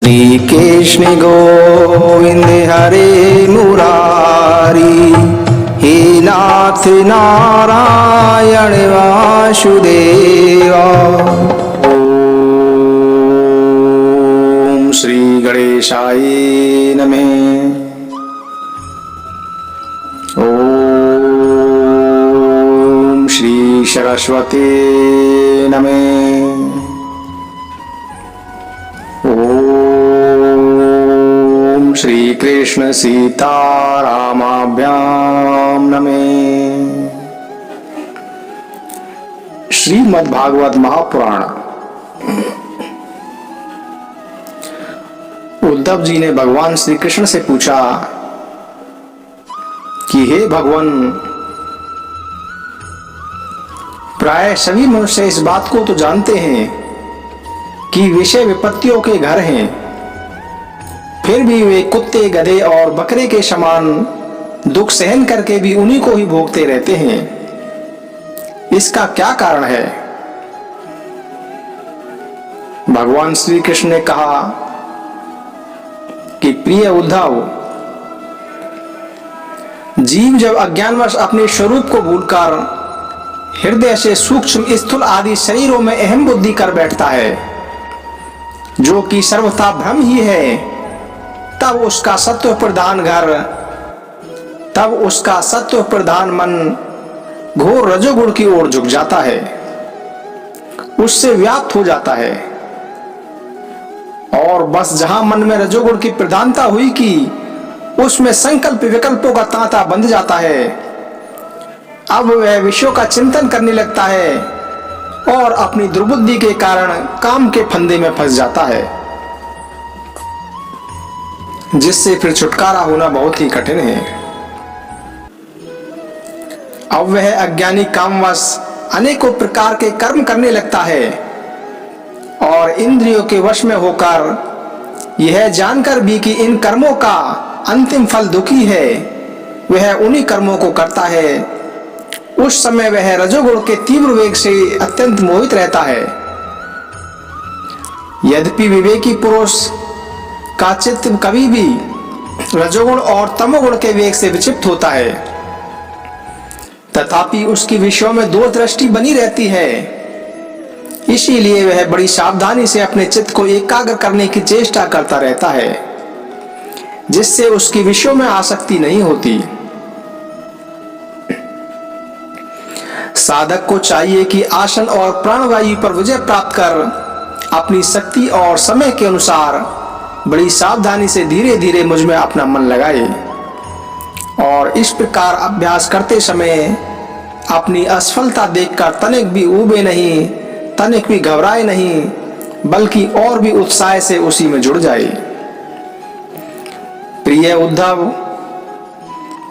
श्री कृष्ण गोविंद हरे मुरारी, हे नाथ नारायण वासुदेवा। ओम श्री गणेशाय नमः। ओम श्री सरस्वती नमः। श्री कृष्ण सीतारामाभ्याम नमः। श्रीमद् भागवत महापुराण। उद्धव जी ने भगवान श्री कृष्ण से पूछा कि हे भगवान, प्राय सभी मनुष्य इस बात को तो जानते हैं कि विषय विपत्तियों के घर हैं, फिर भी वे कुत्ते गधे और बकरे के समान दुख सहन करके भी उन्हीं को ही भोगते रहते हैं। इसका क्या कारण है? भगवान श्री कृष्ण ने कहा कि प्रिय उद्धव, जीव जब अज्ञानवश अपने स्वरूप को भूलकर हृदय से सूक्ष्म स्थूल आदि शरीरों में अहम बुद्धि कर बैठता है, जो कि सर्वथा भ्रम ही है, तब उसका सत्व प्रधान मन घोर रजोगुण की ओर झुक जाता है, उससे व्याप्त हो जाता है। और बस जहां मन में रजोगुण की प्रधानता हुई कि उसमें संकल्प विकल्पों का तांता बंध जाता है, अब वह विषयों का चिंतन करने लगता है और अपनी दुर्बुद्धि के कारण काम के फंदे में फंस जाता है, जिससे फिर छुटकारा होना बहुत ही कठिन है। अब वह अज्ञानी कामवश अनेकों प्रकार के कर्म करने लगता है और इंद्रियों के वश में होकर यह जानकर भी कि इन कर्मों का अंतिम फल दुखी है, वह उन्हीं कर्मों को करता है। उस समय वह रजोगुण के तीव्र वेग से अत्यंत मोहित रहता है। यद्यपि विवेकी पुरुष का चित्त कभी भी रजोगुण और तमोगुण के वेग से विक्षिप्त होता है, तथापि उसकी विषयों में दो दृष्टि बनी रहती है। इसीलिए वह बड़ी सावधानी से अपने चित्त को एकाग्र करने की चेष्टा करता रहता है, जिससे उसकी विषयों में आसक्ति नहीं होती। साधक को चाहिए कि आसन और प्राणवायु पर विजय प्राप्त कर अपनी शक्ति और समय के अनुसार बड़ी सावधानी से धीरे धीरे मुझ में अपना मन लगाए, और इस प्रकार अभ्यास करते समय अपनी असफलता देखकर तनिक भी ऊबे नहीं, तनिक भी घबराए नहीं, बल्कि और भी उत्साह से उसी में जुड़ जाए। प्रिय उद्धव,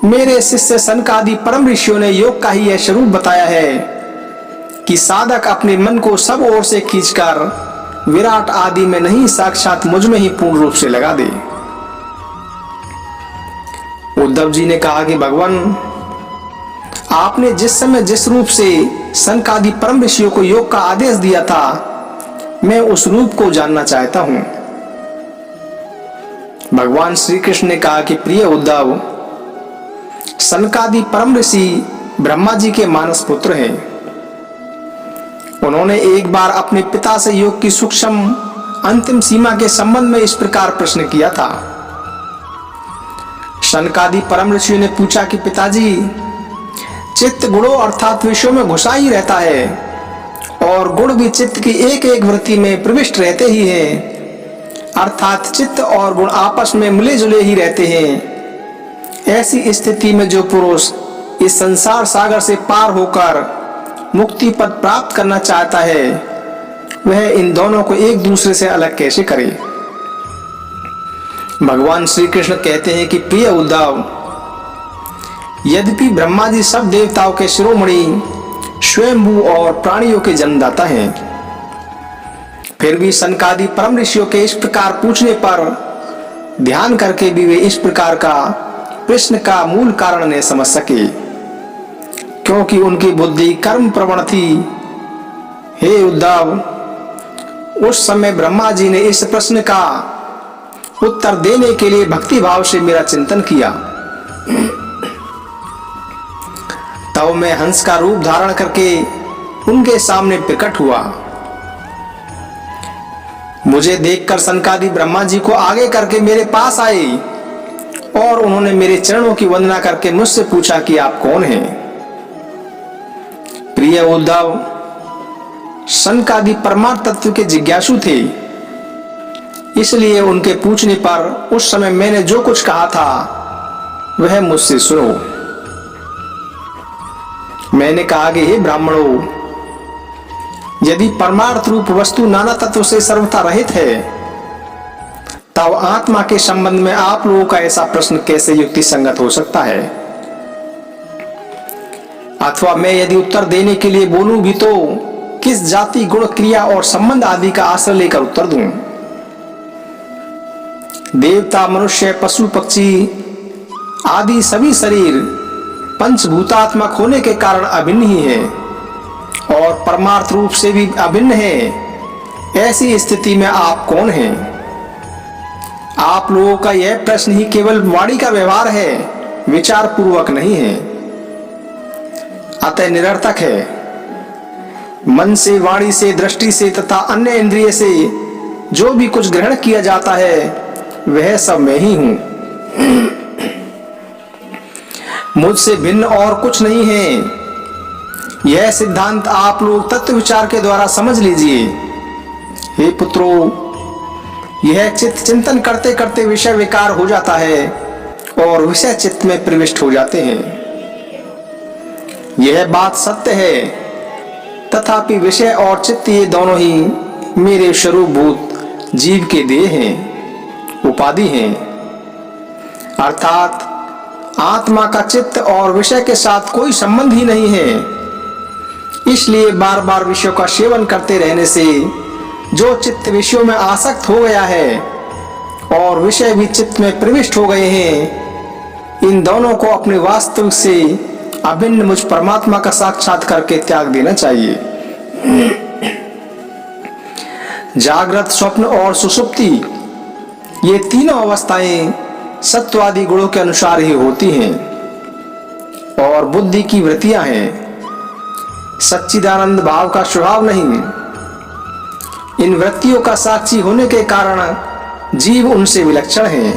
मेरे शिष्य सनकादि परम ऋषियों ने योग का ही यह स्वरूप बताया है कि साधक अपने मन को सब ओर से खींचकर विराट आदि में नहीं, साक्षात मुझ में ही पूर्ण रूप से लगा दे। उद्धव जी ने कहा कि भगवान, आपने जिस समय जिस रूप से सनकादि परम ऋषियों को योग का आदेश दिया था, मैं उस रूप को जानना चाहता हूं। भगवान श्री कृष्ण ने कहा कि प्रिय उद्धव, सनकादि परम ऋषि ब्रह्मा जी के मानस पुत्र हैं। उन्होंने एक बार अपने पिता से योग की सूक्ष्म अंतिम सीमा के संबंध में इस प्रकार प्रश्न किया था। सनकादि परम ऋषि ने पूछा कि पिताजी, चित्त गुणों अर्थात विषयों में घुसा ही रहता है, और गुण भी चित्त की एक एक वृत्ति में प्रविष्ट रहते ही हैं, अर्थात चित्त और गुण आपस में मिले जुले ही रहते हैं। ऐसी स्थिति में जो पुरुष इस संसार सागर से पार होकर मुक्ति पद प्राप्त करना चाहता है, वह इन दोनों को एक दूसरे से अलग कैसे करे? भगवान श्री कृष्ण कहते हैं कि प्रिय उद्धव, यद्यपि ब्रह्मा जी सब देवताओं के शिरोमणि, स्वयंभू और प्राणियों के जन्मदाता हैं, फिर भी सनकादि परम ऋषियों के इस प्रकार पूछने पर ध्यान करके भी वे इस प्रकार का प्रश्न का मूल कारण नहीं समझ सके, क्योंकि उनकी बुद्धि कर्म प्रवण थी। हे उद्धव, उस समय ब्रह्मा जी ने इस प्रश्न का उत्तर देने के लिए भक्ति भाव से मेरा चिंतन किया। तब मैं हंस का रूप धारण करके उनके सामने प्रकट हुआ। मुझे देखकर सनकादि ब्रह्मा जी को आगे करके मेरे पास आए और उन्होंने मेरे चरणों की वंदना करके मुझसे पूछा कि आप कौन हैं। प्रिय उद्धव, सनकादि परमार्थ तत्व के जिज्ञासु थे, इसलिए उनके पूछने पर उस समय मैंने जो कुछ कहा था वह मुझसे सुनो। मैंने कहा कि हे ब्राह्मणों, यदि परमार्थ रूप वस्तु नाना तत्व से सर्वथा रहित है, तब आत्मा के संबंध में आप लोगों का ऐसा प्रश्न कैसे युक्ति संगत हो सकता है? अथवा मैं यदि उत्तर देने के लिए बोलूं भी तो किस जाति, गुण, क्रिया और संबंध आदि का आश्रय लेकर उत्तर दूं? देवता, मनुष्य, पशु, पक्षी आदि सभी शरीर पंचभूतात्मक होने के कारण अभिन्न ही है और परमार्थ रूप से भी अभिन्न है। ऐसी स्थिति में आप कौन हैं? आप लोगों का यह प्रश्न ही केवल वाणी का व्यवहार है, विचार पूर्वक नहीं है, अतः निरर्थक है। मन से, वाणी से, दृष्टि से तथा अन्य इंद्रिय से जो भी कुछ ग्रहण किया जाता है वह सब मैं ही हूं। मुझसे भिन्न और कुछ नहीं है। यह सिद्धांत आप लोग तत्व विचार के द्वारा समझ लीजिए। हे पुत्रों, यह चित्त चिंतन करते करते विषय विकार हो जाता है और विषय चित्त में प्रविष्ट हो जाते हैं। यह बात सत्य है, तथापि विषय और चित्त ये दोनों ही मेरे स्वरूप भूत जीव के देह हैं, उपाधि हैं। अर्थात आत्मा का चित्त और विषय के साथ कोई संबंध ही नहीं है। इसलिए बार बार विषयों का सेवन करते रहने से जो चित्त विषयों में आसक्त हो गया है और विषय भी चित्त में प्रविष्ट हो गए हैं, इन दोनों को अपने वास्तविक से अभिन्न मुझ परमात्मा का साक्षात करके त्याग देना चाहिए। जागृत, स्वप्न और सुषुप्ति ये तीनों अवस्थाएं सत्वादि गुणों के अनुसार ही होती हैं और बुद्धि की वृत्तियां हैं, सच्चिदानंद भाव का स्वभाव नहीं। इन वृत्तियों का साक्षी होने के कारण जीव उनसे विलक्षण है।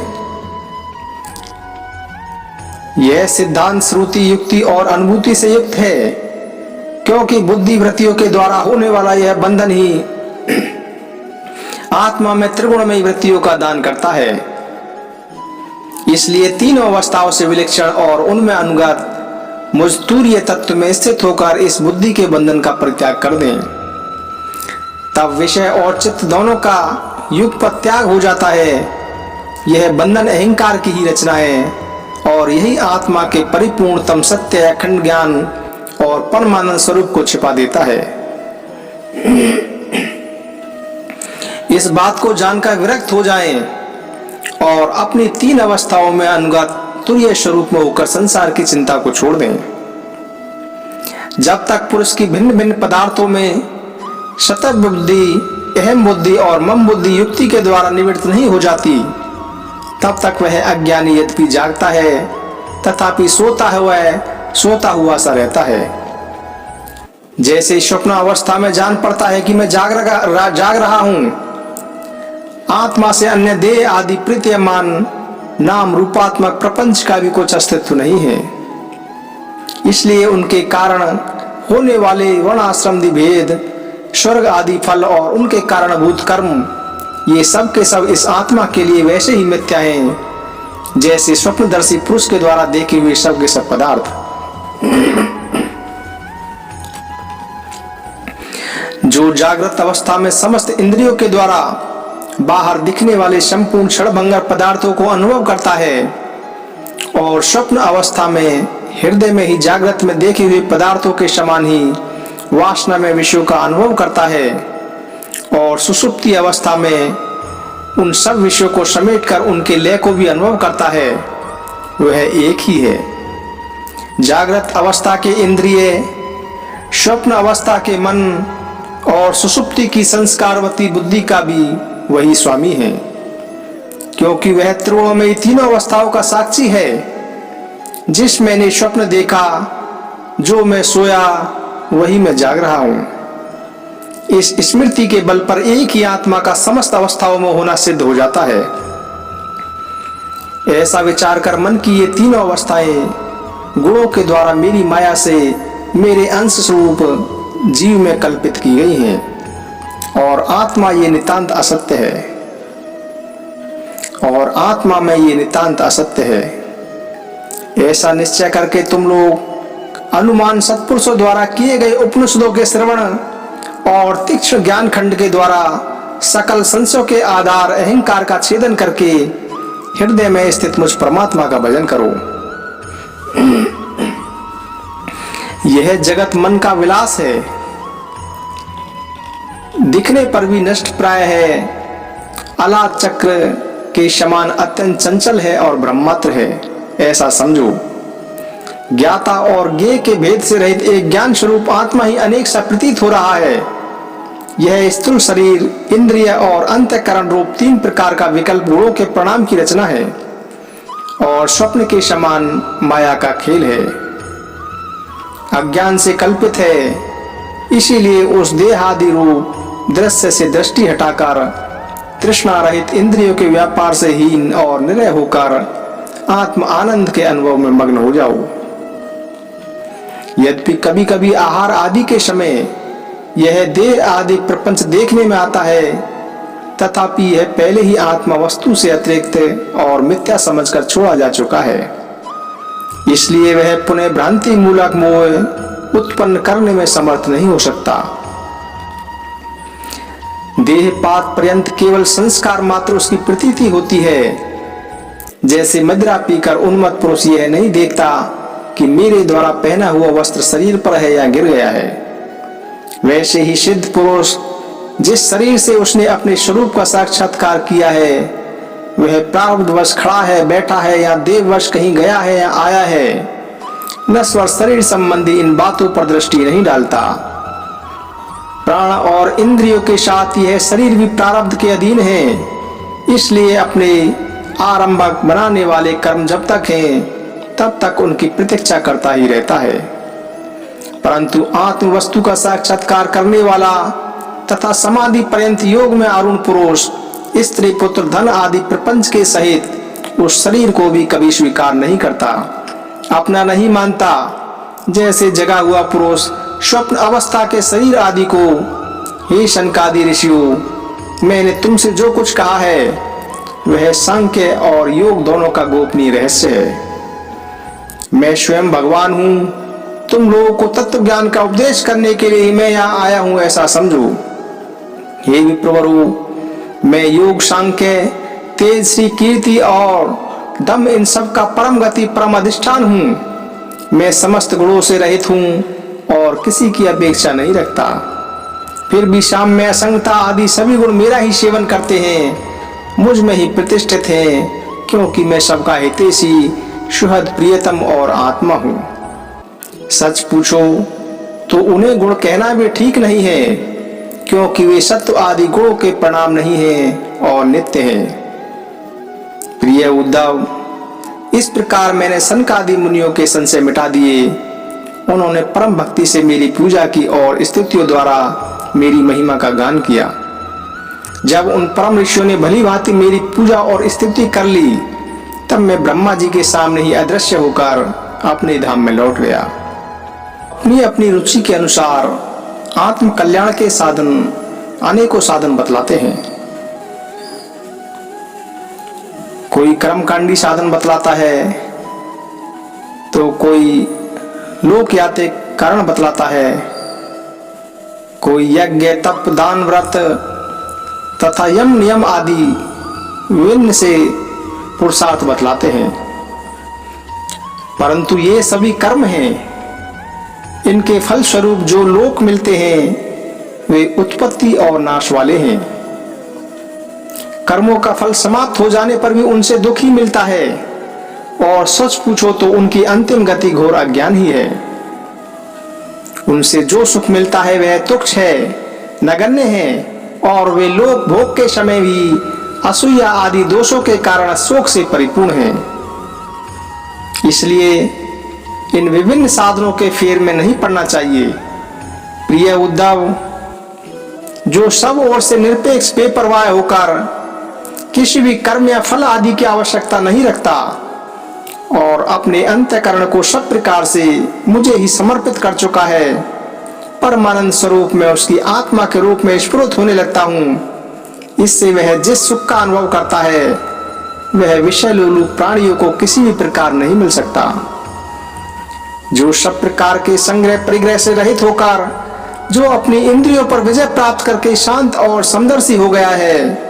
यह सिद्धांत श्रुति, युक्ति और अनुभूति से युक्त है, क्योंकि बुद्धि वृत्तियों के द्वारा होने वाला यह बंधन ही आत्मा में त्रिगुणमयी वृत्तियों का दान करता है। इसलिए तीनों अवस्थाओं से विलक्षण और उनमें अनुगत मुझ तुरीय तत्व में स्थित होकर इस बुद्धि के बंधन का परित्याग कर दें। तब विषय और चित्त दोनों का युगपत् त्याग हो जाता है। यह बंधन अहंकार की ही रचना है और यही आत्मा के परिपूर्णतम सत्य, अखंड ज्ञान और परमानंद स्वरूप को छिपा देता है। इस बात को जानकर विरक्त हो जाएं और अपनी तीन अवस्थाओं में अनुगत तुरीय स्वरूप में होकर संसार की चिंता को छोड़ दें। जब तक पुरुष की भिन्न भिन्न पदार्थों में शतक बुद्धि, अहम बुद्धि और मम बुद्धि युक्ति के द्वारा निवृत्त नहीं हो जाती, तब तक वह अज्ञानी यद्यपि जागता है तथापि सोता हुआ सा रहता है। जैसे स्वप्न अवस्था में जान पड़ता है कि मैं जाग रहा हूं, आत्मा से अन्य देह आदि प्रतीयमान नाम रूपात्मक प्रपंच का भी कुछ अस्तित्व नहीं है। इसलिए उनके कारण होने वाले वर्णाश्रम भेद, स्वर्ग आदि फल और उनके कारणभूत कर्म, ये सब के सब इस आत्मा के लिए वैसे ही मिथ्या हैं जैसे स्वप्नदर्शी पुरुष के द्वारा देखे हुए सब के सब पदार्थ। जो जागृत अवस्था में समस्त इंद्रियों के द्वारा बाहर दिखने वाले संपूर्ण क्षणभंगर पदार्थों को अनुभव करता है और स्वप्न अवस्था में हृदय में ही जागृत में देखे हुए पदार्थों के समान ही वासना में विषयों का अनुभव करता है और सुषुप्ति अवस्था में उन सब विषयों को समेटकर उनके लय को भी अनुभव करता है, वह एक ही है। जागृत अवस्था के इंद्रिय, स्वप्न अवस्था के मन और सुषुप्ति की संस्कारवती बुद्धि का भी वही स्वामी है, क्योंकि वह त्रिगुणमयी तीनों अवस्थाओं का साक्षी है। जिस मैंने स्वप्न देखा, जो मैं सोया, वही मैं जाग रहा हूं। इस स्मृति के बल पर एक ही आत्मा का समस्त अवस्थाओं में होना सिद्ध हो जाता है। ऐसा विचार कर मन की ये तीनों अवस्थाएं गुणों के द्वारा मेरी माया से मेरे अंश स्वरूप जीव में कल्पित की गई हैं और आत्मा ये नितांत असत्य है, और आत्मा में ये नितांत असत्य है। ऐसा निश्चय करके तुम लोग अनुमान सत्पुरुषों द्वारा किए गए उपनिषदों के श्रवण और तीक्ष्ण ज्ञान खंड के द्वारा सकल संशयों के आधार अहंकार का छेदन करके हृदय में स्थित मुझ परमात्मा का भजन करो। यह जगत मन का विलास है, दिखने पर भी नष्ट प्राय है, अलाद चक्र के समान अत्यंत चंचल है और ब्रह्मात्र है, ऐसा समझो। ज्ञाता और ज्ञेय के भेद से रहित एक ज्ञान स्वरूप आत्मा ही अनेक सा प्रतीत हो रहा है। यह स्थूल शरीर, इंद्रिय और अंतःकरण रूप तीन प्रकार का विकल्प गुणों के परिणाम की रचना है और स्वप्न के समान माया का खेल है। अज्ञान से कल्पित है, इसीलिए उस देहादि रूप दृश्य से दृष्टि हटाकर तृष्णा रहित इंद्रियों के व्यापार से हीन और निरय होकर आत्म आनंद के अनुभव में मग्न हो जाओ। यद्यपि कभी कभी आहार आदि के समय यह देह आदि प्रपंच देखने में आता है, तथापि यह पहले ही आत्मा वस्तु से अतिरिक्त और मिथ्या समझकर छोड़ा जा चुका है। इसलिए वह पुनः भ्रांति मूलक मोह उत्पन्न करने में समर्थ नहीं हो सकता। देहपात पर्यंत केवल संस्कार मात्र उसकी प्रतीति होती है। जैसे मदिरा पीकर उन्मत्त पुरुष यह नहीं देखता कि मेरे द्वारा पहना हुआ वस्त्र शरीर पर है या गिर गया है, वैसे ही सिद्ध पुरुष जिस शरीर से उसने अपने स्वरूप का साक्षात्कार किया है, वह प्रारब्धवश खड़ा है, बैठा है या देववश कहीं गया है या आया है, नश्वर शरीर संबंधी इन बातों पर दृष्टि नहीं डालता। प्राण और इंद्रियों के साथ यह शरीर भी प्रारब्ध के अधीन है, इसलिए अपने आरंभक बनाने वाले कर्म जब तक हैं, तब तक उनकी प्रतीक्षा करता ही रहता है। परंतु आत्म वस्तु का साक्षात्कार करने वाला तथा समाधि पर्यंत योग में आरूढ़ पुरुष स्त्री पुत्र धन आदि प्रपंच के सहित उस शरीर को भी कभी स्वीकार नहीं करता, अपना नहीं मानता। जैसे जगा हुआ पुरुष स्वप्न अवस्था के शरीर आदि को, हे शनकादि ऋषियों, मैंने तुमसे जो कुछ कहा है वह सांख्य और योग दोनों का गोपनीय रहस्य है। मैं स्वयं भगवान हूँ, तुम लोगों को तत्व ज्ञान का उपदेश करने के लिए मैं यहाँ आया हूँ, ऐसा समझो। हे विप्रवरु, मैं योग, सांख्य, तेज, श्री, कीर्ति और दम इन सब का परम गति परम अधिष्ठान हूँ। मैं समस्त गुणों से रहित हूँ और किसी की अपेक्षा नहीं रखता। फिर भी शाम में असंगता आदि सभी गुण मेरा ही सेवन करते हैं, मुझ में ही प्रतिष्ठित हैं, क्योंकि मैं सबका हितैषी, सुहृद, प्रियतम और आत्मा हूँ। सच पूछो तो उन्हें गुण कहना भी ठीक नहीं है, क्योंकि वे सत्व आदि गुणों के परिणाम नहीं हैं और नित्य हैं। प्रिय उद्धव, इस प्रकार मैंने सनकादि मुनियों के संशय मिटा दिए। उन्होंने परम भक्ति से मेरी पूजा की और स्तुतियों द्वारा मेरी महिमा का गान किया। जब उन परम ऋषियों ने भली भांति मेरी पूजा और स्तुति कर ली, तब मैं ब्रह्मा जी के सामने ही अदृश्य होकर अपने धाम में लौट गया। अपनी अपनी रुचि के अनुसार आत्म कल्याण के साधन अनेकों साधन बतलाते हैं। कोई कर्मकांडी साधन बतलाता है, तो कोई लोक याते कारण बतलाता है, कोई यज्ञ, तप, दान, व्रत तथा यम नियम आदि विभिन्न से पुरुषार्थ बतलाते हैं। परंतु ये सभी कर्म हैं। इनके फल स्वरूप जो लोक मिलते हैं वे उत्पत्ति और नाश वाले हैं। कर्मों का फल समाप्त हो जाने पर भी उनसे दुख ही मिलता है, और सच पूछो तो उनकी अंतिम गति घोर अज्ञान ही है। उनसे जो सुख मिलता है वह तुच्छ है, नगण्य है, और वे लोक भोग के समय भी असूया आदि दोषों के कारण शोक से परिपूर्ण है। इसलिए इन विभिन्न साधनों के फेर में नहीं पड़ना चाहिए। प्रिय उद्धव, जो सब ओर से निरपेक्ष बेपरवाह होकर किसी भी कर्म या फल आदि की आवश्यकता नहीं रखता और अपने अंतःकरण को सब प्रकार से मुझे ही समर्पित कर चुका है, परमानंद स्वरूप में उसकी आत्मा के रूप में स्फुरित होने लगता हूँ। इससे वह जिस सुख का अनुभव करता है वह विषय लोलुप प्राणियों को किसी भी प्रकार नहीं मिल सकता। जो सब प्रकार के संग्रह परिग्रह से रहित होकर जो अपनी इंद्रियों पर विजय प्राप्त करके शांत और समदर्शी हो गया है,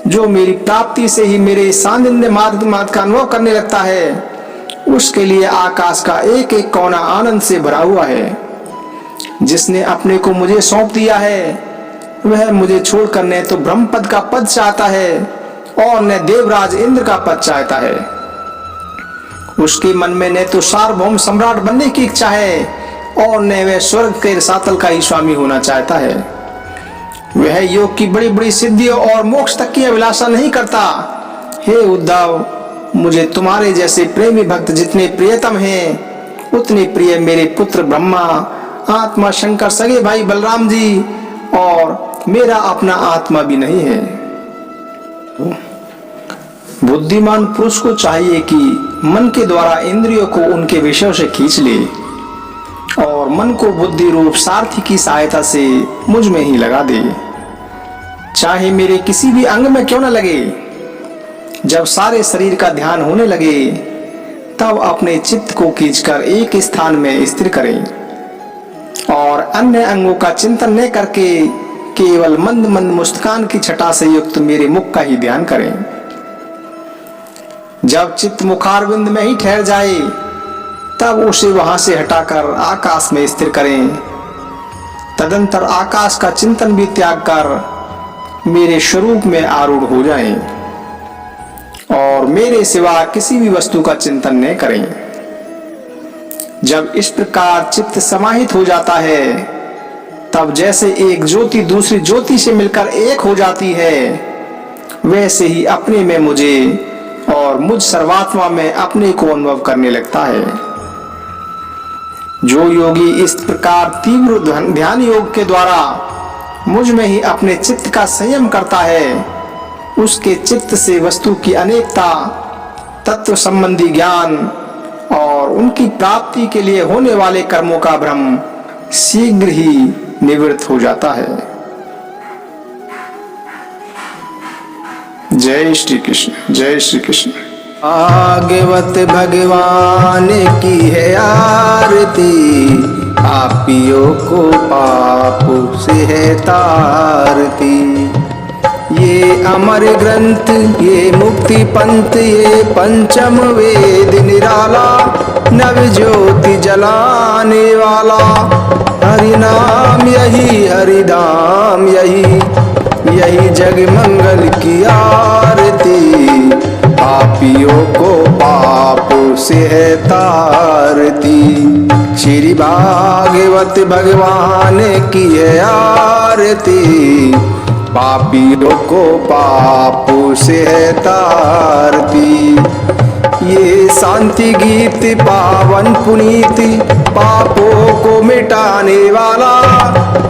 जो मेरी प्राप्ति से ही मेरे सानिध्य मार्ग का अनुभव करने लगता है, उसके लिए आकाश का एक एक कोना आनंद से भरा हुआ है। जिसने अपने को मुझे सौंप दिया है वह मुझे छोड़कर न तो ब्रह्मपद का पद चाहता है और न देवराज इंद्र का पद चाहता है। उसके मन में न तो सार्वभौम सम्राट बनने की इच्छा है और न वह स्वर्ग के रसातल का ही स्वामी होना चाहता है। वह योग की बड़ी बड़ी सिद्धियों और मोक्ष तक की अभिलाषा नहीं करता। हे उद्धव, मुझे तुम्हारे जैसे प्रेमी भक्त जितने प्रियतम हैं उतने प्रिय मेरे पुत्र ब्रह्मा, आत्मा शंकर, सगे भाई बलराम जी और मेरा अपना आत्मा भी नहीं है। बुद्धिमान पुरुष को चाहिए कि मन के द्वारा इंद्रियों को उनके विषयों से खींच ले और मन को बुद्धि रूप सारथी की सहायता से मुझ में ही लगा दे, चाहे मेरे किसी भी अंग में क्यों न लगे। जब सारे शरीर का ध्यान होने लगे तब अपने चित्त को खींचकर एक स्थान में स्थिर करें और अन्य अंगों का चिंतन न करके केवल मंद मंद मुस्कान की छटा से युक्त मेरे मुख का ही ध्यान करें। जब चित्त मुखारविंद में ही ठहर जाए तब उसे वहां से हटाकर आकाश में स्थिर करें। तदंतर आकाश का चिंतन भी त्याग कर मेरे स्वरूप में आरूढ़ हो जाएं और मेरे सिवा किसी भी वस्तु का चिंतन न करें। जब इस प्रकार चित्त समाहित हो जाता है तब जैसे एक ज्योति दूसरी ज्योति से मिलकर एक हो जाती है, वैसे ही अपने में मुझे और मुझ सर्वात्मा में अपने को अनुभव करने लगता है। जो योगी इस प्रकार तीव्र ध्यान योग के द्वारा मुझ में ही अपने चित्त का संयम करता है, उसके चित्त से वस्तु की अनेकता, तत्व संबंधी ज्ञान और उनकी प्राप्ति के लिए होने वाले कर्मों का भ्रम शीघ्र ही निवृत्त हो जाता है। जय श्री कृष्ण, जय श्री कृष्ण। भागवत भगवान की है आरती, पापियों को पापों से है तारती। ये अमर ग्रंथ, ये मुक्ति पंथ, ये पंचम वेद निराला, नव ज्योति जलाने वाला। हरि नाम यही, हरि धाम यही, यही जग मंगल की आरती। पापियों को पापों से है तारती। श्री भागवत भगवान की है आरती, पापियों को पापों से है तारती। ये शांति गीत पावन पुनीत, पापों को मिटाने वाला,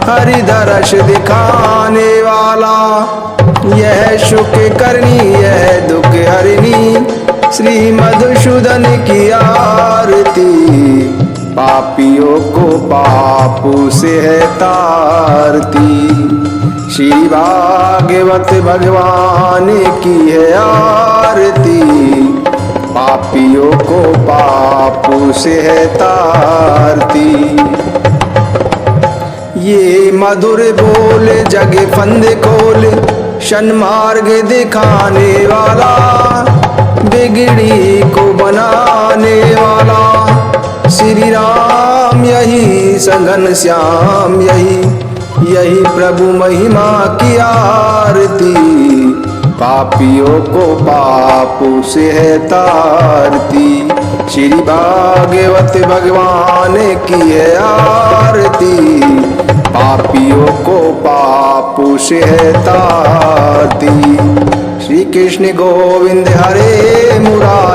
हरि दर्श दिखाने वाला। यह सुख करनी, यह दुख हरनी, श्री मधुसूदन की आरती। पापियों को पापों से है तारती। श्री भागवत भगवान की है आरती, पापियों को पापों से है तारती। ये मधुर बोल जग फंद खोल, सन्मार्ग दिखाने वाला, बिगड़ी को बनाने वाला। श्री राम यही, सघन श्याम यही, यही प्रभु महिमा की आरती। पापियों को पापों से है तारती। श्री भागवत भगवान की है आरती, पापियों को पापों से है तारती। श्री कृष्ण गोविंद हरे मुरारी।